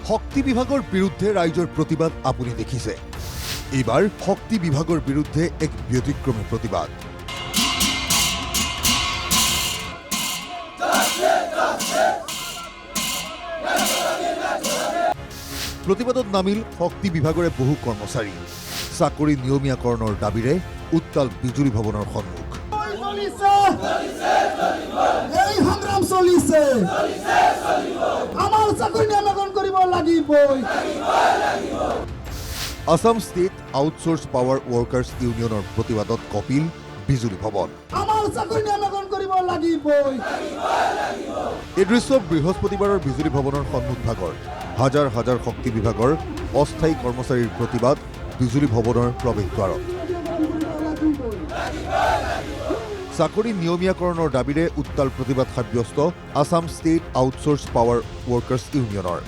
শক্তি বিভাগৰ বিৰুদ্ধে ৰাইজৰ প্ৰতিবাদ আপুনি দেখিছে। এইবাৰ শক্তি বিভাগৰ বিৰুদ্ধে এক ব্যতিক্ৰমী প্ৰতিবাদ। প্ৰতিবাদত নামিল শক্তি বিভাগৰে বহু কৰ্মচাৰী। চাকৰি নিয়মীয়াকৰণৰ দাবীৰে উত্তাল বিজুলী ভৱনৰ সন্মুখ। আসাম ষ্টেট আউটসোৰ্স পাৱাৰ ৱৰ্কাৰ্ছ ইউনিয়নৰ প্ৰতিবাদত কপিল বিজুলী ভৱন। এই দৃশ্য বৃহস্পতিবাৰৰ বিজুলী ভৱনৰ সন্মুখ ভাগৰ। হাজাৰ হাজাৰ শক্তি বিভাগৰ অস্থায়ী কৰ্মচাৰীৰ প্ৰতিবাদ বিজুলী ভৱনৰ প্ৰৱেশদ্বাৰত। চাকৰি নিয়মীয়াকৰণৰ দাবীৰে উত্তাল প্ৰতিবাদ সাব্যস্ত আসাম ষ্টেট আউটসোৰ্স পাৱাৰ ৱৰ্কাৰ্ছ ইউনিয়নৰ।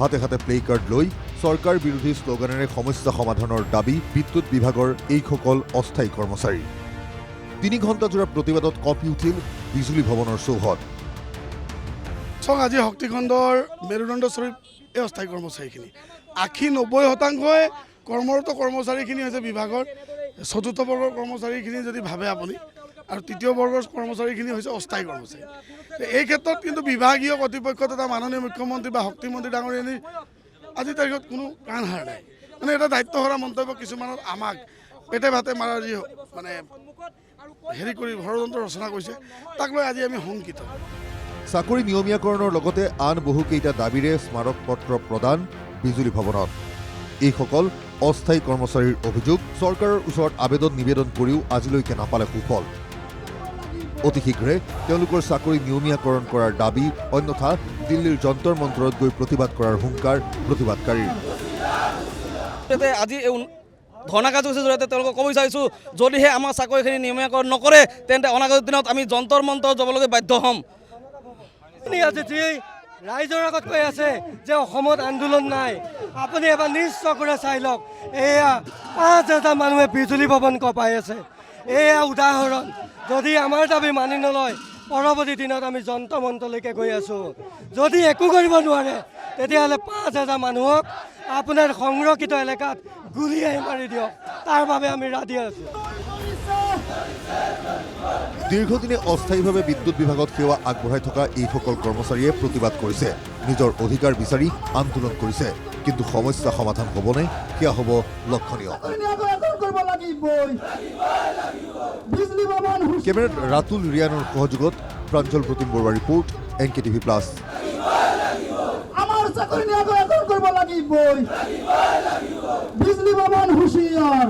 হাতে হাতে প্লে কাৰ্ড লৈ চৰকাৰ বিৰোধী শ্লোগানেৰে সমস্যা সমাধানৰ দাবী বিদ্যুৎ বিভাগৰ এইসকল অস্থায়ী কৰ্মচাৰী। 3 ঘণ্টাজোৰা প্ৰতিবাদত কঁপি উঠিল বিজুলী ভৱনৰ চৌহদ। আজি শক্তিখণ্ডৰ মেৰুদণ্ডস্বৰূপ এই অস্থায়ী কৰ্মচাৰীখিনি 80-90% কৰ্মৰত কৰ্মচাৰীখিনি হৈছে বিভাগৰ চতুৰ্থ বৰ্গৰ কৰ্মচাৰীখিনি যদি ভাবে আপুনি, আৰু তৃতীয় বৰ্গৰ কৰ্মচাৰীখিনি হৈছে অস্থায়ী কৰ্মচাৰী। এই ক্ষেত্ৰত কিন্তু বিভাগীয় কৰ্তৃপক্ষত এটা মাননীয় মুখ্যমন্ত্ৰী বা শক্তিমন্ত্ৰী ডাঙৰীয়ানী আজিৰ তাৰিখত কোনো কাণ সাৰ নাই। মানে এটা দায়িত্বহৰা মন্তব্য কিছুমানত আমাক পেটে ভাতে মাৰাৰ যি মানে হেৰি কৰি ষড়যন্ত্ৰ ৰচনা কৰিছে, তাক লৈ আজি আমি শংকিত। চাকৰি নিয়মীয়াকৰণৰ লগতে আন বহুকেইটা দাবীৰে স্মাৰক পত্ৰ প্ৰদান বিজুলী ভৱনত। এইসকল অস্থায়ী কৰ্মচাৰীৰ অভিযোগ, চৰকাৰৰ ওচৰত আবেদন নিবেদন কৰিও আজিলৈকে নাপালে সুফল। অতি শীঘ্ৰে তেওঁলোকৰ চাকৰি নিয়মীয়াকৰণ কৰাৰ দাবী, অন্যথা দিল্লীৰ যন্তৰ মন্তৰত গৈ প্ৰতিবাদ কৰাৰ হুংকাৰ প্ৰতিবাদকাৰীৰ। আজি ধৰ্ণা কাৰ্যসূচীৰ জৰিয়তে তেওঁলোকক ক'ব বিচাৰিছোঁ, যদিহে আমাৰ চাকৰিখিনি নিয়মীয়াকৰণ নকৰে তেন্তে অনাগত দিনত আমি যন্তৰ মন্তৰ যাবলৈকে বাধ্য হ'ম। ৰাইজৰ আগত কৈ আছে যে অসমত আন্দোলন নাই, আপুনি এবাৰ নিজ চকুৰে চাই লওক। এয়া 5,000 মানুহে বিজুলী ভৱন কঁপাই আছে। এয়া উদাহৰণ। যদি আমাৰ দাবী মানি নলয়, পৰৱৰ্তী দিনত আমি যন্ত্ৰ মন্ত্ৰলৈকে গৈ আছোঁ। যদি একো কৰিব নোৱাৰে তেতিয়াহ'লে 5,000 মানুহক আপোনাৰ সংৰক্ষিত এলেকাত গুলীয়াই মাৰি দিয়ক। তাৰ বাবে আমি ৰাজি আছোঁ। দীৰ্ঘদিনে অস্থায়ীভাৱে বিদ্যুৎ বিভাগত সেৱা আগবঢ়াই থকা এইসকল কৰ্মচাৰীয়ে প্ৰতিবাদ কৰিছে, নিজৰ অধিকাৰ বিচাৰি আন্দোলন কৰিছে। কিন্তু সমস্যা সমাধান হ'বনে, সেয়া হ'ব লক্ষণীয়। কেমেৰাত ৰাতুল ৰিয়ানৰ সহযোগত প্ৰাঞ্জল প্ৰতিম বৰুৱাৰ ৰিপৰ্ট, NKTV+। চাকৰি নিয়োগ কৰিব লাগিবই। বিজলী ভৱন হুঁচিয়াৰ।